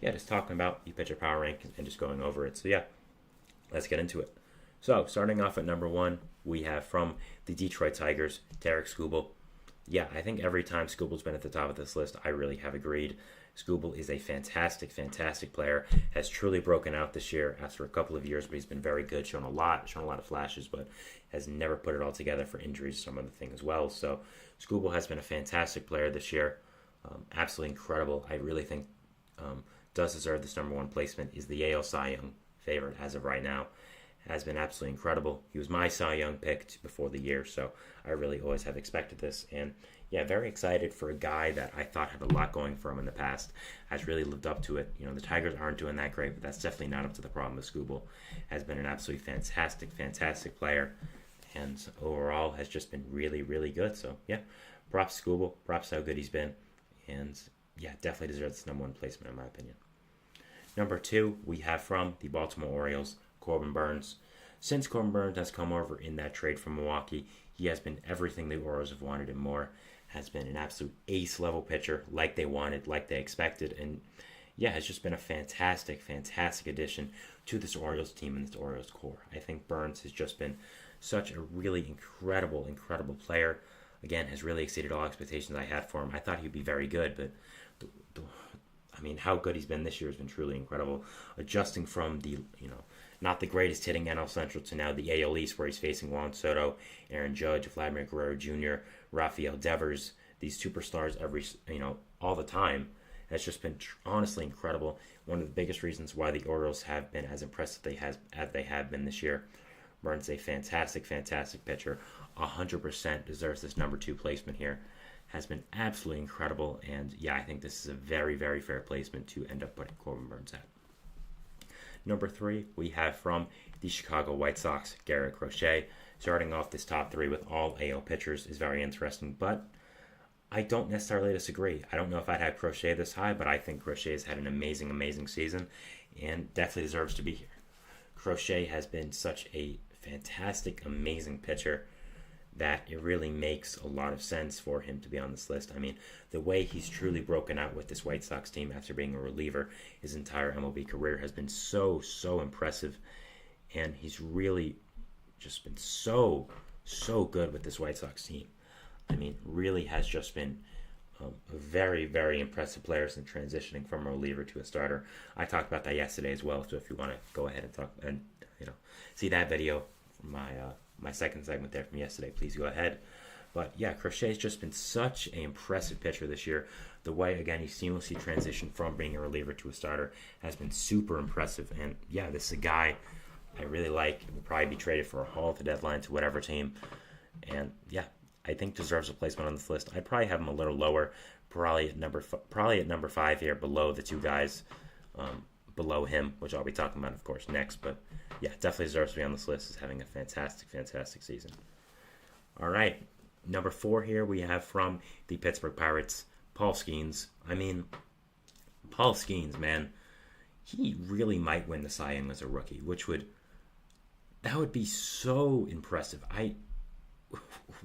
yeah, just talking about the pitcher power rankings and just going over it. So, yeah, let's get into it. So, starting off at number 1, we have from the Detroit Tigers, Derek Skubal. Yeah, I think every time Skubal's been at the top of this list, I really have agreed. Skubal is a fantastic, fantastic player. Has truly broken out this year after a couple of years, but he's been very good, shown a lot of flashes, but has never put it all together for injuries, some other thing as well. So Skubal has been a fantastic player this year. Absolutely incredible. I really think does deserve this number 1 placement. Is the AL Cy Young favorite as of right now. Has been absolutely incredible. He was my Cy Young pick before the year, so I really always have expected this. And yeah, very excited for a guy that I thought had a lot going for him in the past. Has really lived up to it. You know, the Tigers aren't doing that great, but that's definitely not up to the problem with Skubal. Has been an absolutely fantastic, fantastic player, and overall has just been really, really good. So yeah, props to Skubal, props to how good he's been, and yeah, definitely deserves this number 1 placement in my opinion. Number 2, we have from the Baltimore Orioles, Corbin Burnes. Since Corbin Burnes has come over in that trade from Milwaukee, he has been everything the Orioles have wanted and more. Has been an absolute ace-level pitcher like they wanted, like they expected. And yeah, has just been a fantastic, fantastic addition to this Orioles team and this Orioles core. I think Burnes has just been such a really incredible, incredible player. Again, has really exceeded all expectations I had for him. I thought he'd be very good, but how good he's been this year has been truly incredible. Adjusting from the, not the greatest hitting NL Central to now the AL East, where he's facing Juan Soto, Aaron Judge, Vladimir Guerrero Jr., Rafael Devers, these superstars all the time. Has just been honestly incredible. One of the biggest reasons why the Orioles have been as impressive as they have been this year. Burnes is a fantastic, fantastic pitcher. 100% deserves this number 2 placement here. Has been absolutely incredible, and yeah, I think this is a very, very fair placement to end up putting Corbin Burnes at. Number 3, we have from the Chicago White Sox, Garrett Crochet. Starting off this top 3 with all AL pitchers is very interesting, but I don't necessarily disagree. I don't know if I'd have Crochet this high, but I think Crochet has had an amazing, amazing season and definitely deserves to be here. Crochet has been such a fantastic, amazing pitcher that it really makes a lot of sense for him to be on this list. I mean, the way he's truly broken out with this White Sox team after being a reliever his entire MLB career has been so, so impressive. And he's really just been so, so good with this White Sox team. I mean, really has just been a very, very impressive player since transitioning from a reliever to a starter. I talked about that yesterday as well, so if you want to go ahead and talk and see that video from my second segment there from yesterday, please go ahead. But yeah, Crochet's just been such an impressive pitcher this year. The way, again, he seamlessly transitioned from being a reliever to a starter has been super impressive. And yeah, this is a guy I really like. Will probably be traded for a haul at the deadline to whatever team. And yeah, I think deserves a placement on this list. I'd probably have him a little lower, probably at number 5 here, below the 2 guys below him, which I'll be talking about, of course, next. But yeah, definitely deserves to be on this list. Is having a fantastic, fantastic season. All right, number 4 here we have from the Pittsburgh Pirates, Paul Skeens. I mean, Paul Skeens, man, he really might win the Cy Young as a rookie, that would be so impressive.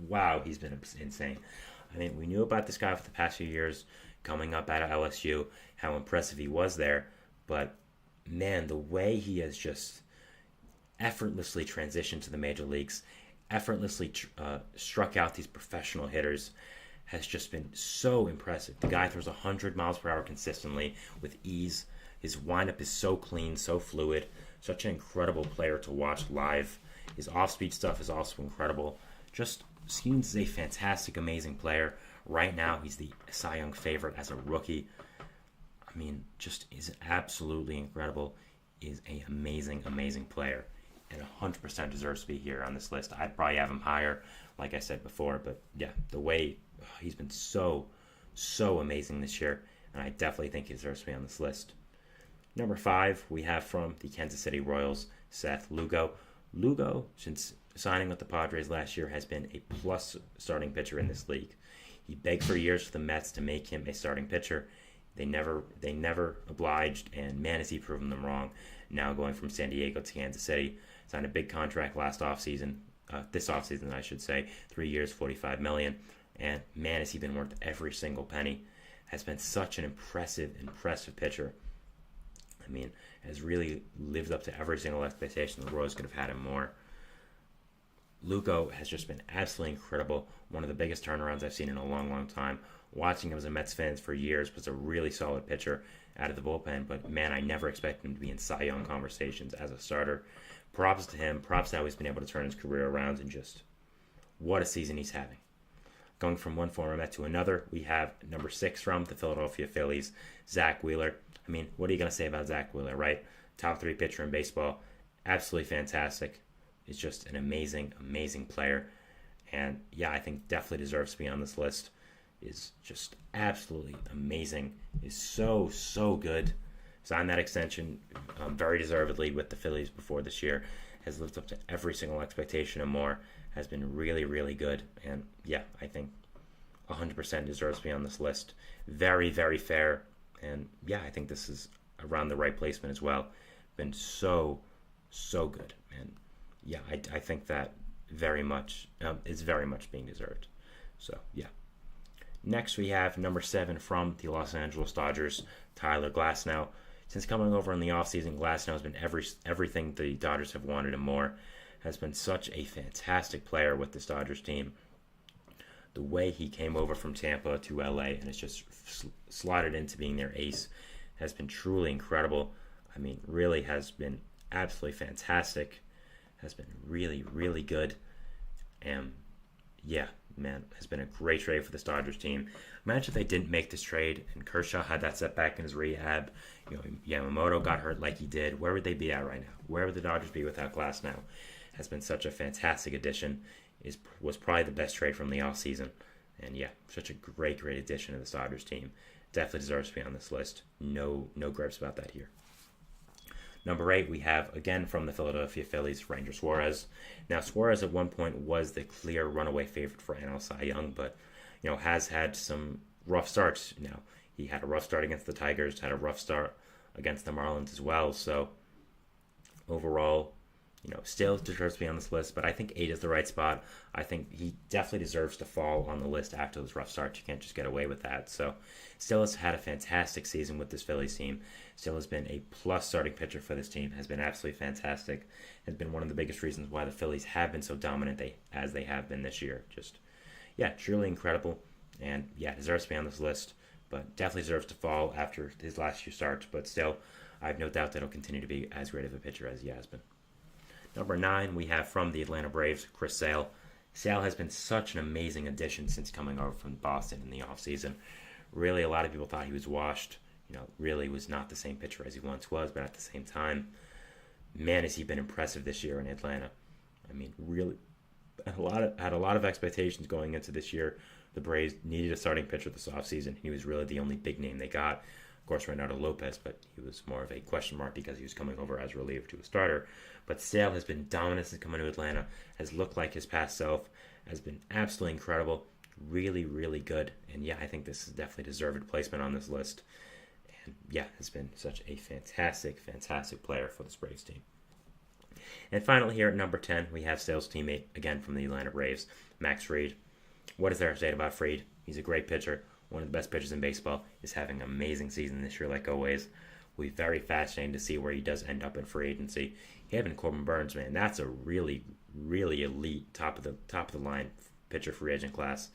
Wow, he's been insane. I mean, we knew about this guy for the past few years, coming up out of LSU, how impressive he was there, but man, the way he has just effortlessly transitioned to the major leagues, effortlessly struck out these professional hitters, has just been so impressive. The guy throws 100 miles per hour consistently with ease. His windup is so clean, so fluid. Such an incredible player to watch live. His off-speed stuff is also incredible. Just Skeens is a fantastic, amazing player. Right now, he's the Cy Young favorite as a rookie. I mean, just is absolutely incredible. Is an amazing, amazing player. And 100% deserves to be here on this list. I'd probably have him higher, like I said before. But yeah, the way he's been so, so amazing this year. And I definitely think he deserves to be on this list. Number 5, we have from the Kansas City Royals, Seth Lugo. Lugo, since signing with the Padres last year has been a plus starting pitcher in this league. He begged for years for the Mets to make him a starting pitcher. They never obliged, and man, has he proven them wrong. Now going from San Diego to Kansas City, signed a big contract this offseason, I should say, 3 years, $45 million, and man, has he been worth every single penny. Has been such an impressive pitcher. I mean, has really lived up to every single expectation. The Royals could have had him more. Lugo has just been absolutely incredible. One of the biggest turnarounds I've seen in a long time. Watching him as a Mets fan for years, was a really solid pitcher out of the bullpen. But man, I never expected him to be in Cy Young conversations as a starter. Props to him. Props to how he's been able to turn his career around, and just what a season he's having. Going from one former Met to another, we have number 6 from the Philadelphia Phillies, Zach Wheeler. I mean, what are you going to say about Zach Wheeler, right? Top 3 pitcher in baseball. Absolutely fantastic. He's just an amazing player. And yeah, I think definitely deserves to be on this list. Is just absolutely amazing. Is so good. Signed that extension very deservedly with the Phillies before this year. Has lived up to every single expectation and more. Has been really good. And yeah, I think 100% deserves to be on this list. Very fair. And yeah, I think this is around the right placement as well. Been so good. And yeah, I think that very much is very much being deserved. So yeah. Next, we have number 7 from the Los Angeles Dodgers, Tyler Glasnow. Since coming over in the offseason, Glasnow has been everything the Dodgers have wanted and more. Has been such a fantastic player with this Dodgers team. The way he came over from Tampa to LA and has just slotted into being their ace has been truly incredible. I mean, really has been absolutely fantastic. Has been really good. And yeah, man, has been a great trade for this Dodgers team. Imagine if they didn't make this trade and Kershaw had that setback in his rehab. Yamamoto got hurt like he did. Where would they be at right now? Where would the Dodgers be without Glasnow? Has been such a fantastic addition. Was probably the best trade from the offseason. And yeah, such a great addition to this Dodgers team. Definitely deserves to be on this list. No gripes about that here. Number 8, we have, again, from the Philadelphia Phillies, Ranger Suarez. Now, Suarez at one point was the clear runaway favorite for NL Cy Young, but, has had some rough starts. He had a rough start against the Tigers, had a rough start against the Marlins as well. So, overall, still deserves to be on this list, but I think 8 is the right spot. I think he definitely deserves to fall on the list after those rough starts. You can't just get away with that. So, still has had a fantastic season with this Phillies team. Still has been a plus starting pitcher for this team. Has been absolutely fantastic. Has been one of the biggest reasons why the Phillies have been so dominant as they have been this year. Just, yeah, truly incredible. And yeah, deserves to be on this list, but definitely deserves to fall after his last few starts. But still, I have no doubt that he'll continue to be as great of a pitcher as he has been. Number 9, we have from the Atlanta Braves, Chris Sale. Sale has been such an amazing addition since coming over from Boston in the offseason. Really, a lot of people thought he was washed. Really was not the same pitcher as he once was, but at the same time, man, has he been impressive this year in Atlanta. I mean, really, had a lot of expectations going into this year. The Braves needed a starting pitcher this offseason. He was really the only big name they got. Of course, Reynaldo Lopez, but he was more of a question mark because he was coming over as reliever to a starter. But Sale has been dominant since coming to Atlanta, has looked like his past self, has been absolutely incredible, really good. And yeah, I think this is definitely deserved placement on this list. And yeah, has been such a fantastic player for this Braves team. And finally here at number 10, we have Sale's teammate, again from the Atlanta Braves, Max Fried. What is there to say about Fried? He's a great pitcher, one of the best pitchers in baseball. Is having an amazing season this year like always. Will be very fascinating to see where he does end up in free agency. Him and Corbin Burns, man, that's a really elite top of the line pitcher free agent class.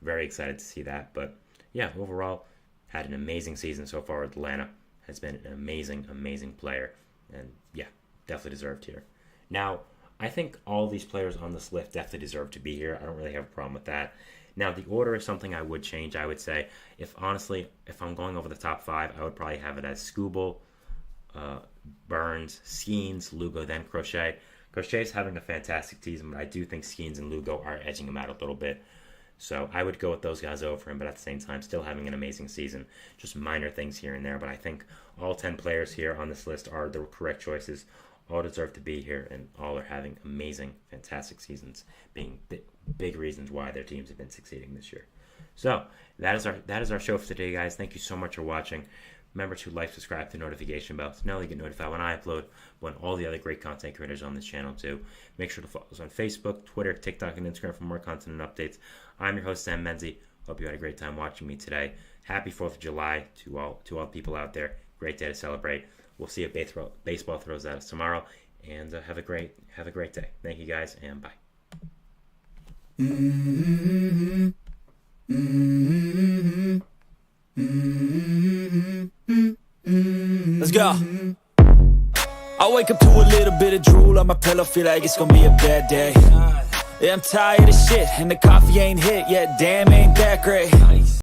Very excited to see that. But yeah, overall, had an amazing season so far with Atlanta. Has been an amazing player. And yeah, definitely deserved here. Now, I think all these players on this list definitely deserve to be here. I don't really have a problem with that. Now, the order is something I would change. I would say, if I'm going over the top 5, I would probably have it as Skubal, Burns, Skeens, Lugo, then Crochet. Crochet's having a fantastic season, but I do think Skeens and Lugo are edging him out a little bit. So I would go with those guys over him, but at the same time, still having an amazing season. Just minor things here and there, but I think all 10 players here on this list are the correct choices. all deserve to be here, and all are having amazing, fantastic seasons, being big reasons why their teams have been succeeding this year. So that is our show for today, guys. Thank you so much for watching. Remember to like, subscribe, to notification bell to not only get notified when I upload, when all the other great content creators on this channel too. Make sure to follow us on Facebook, Twitter, TikTok, and Instagram for more content and updates. I'm your host, Sam Menzie. Hope you had a great time watching me today. Happy 4th of July to all people out there. Great day to celebrate. We'll see if baseball throws at us tomorrow. And have a great day. Thank you guys, and bye. Let's go. I wake up to a little bit of drool on my pillow, feel like it's gonna be a bad day. Yeah, I'm tired of shit, and the coffee ain't hit yet, damn, ain't that great.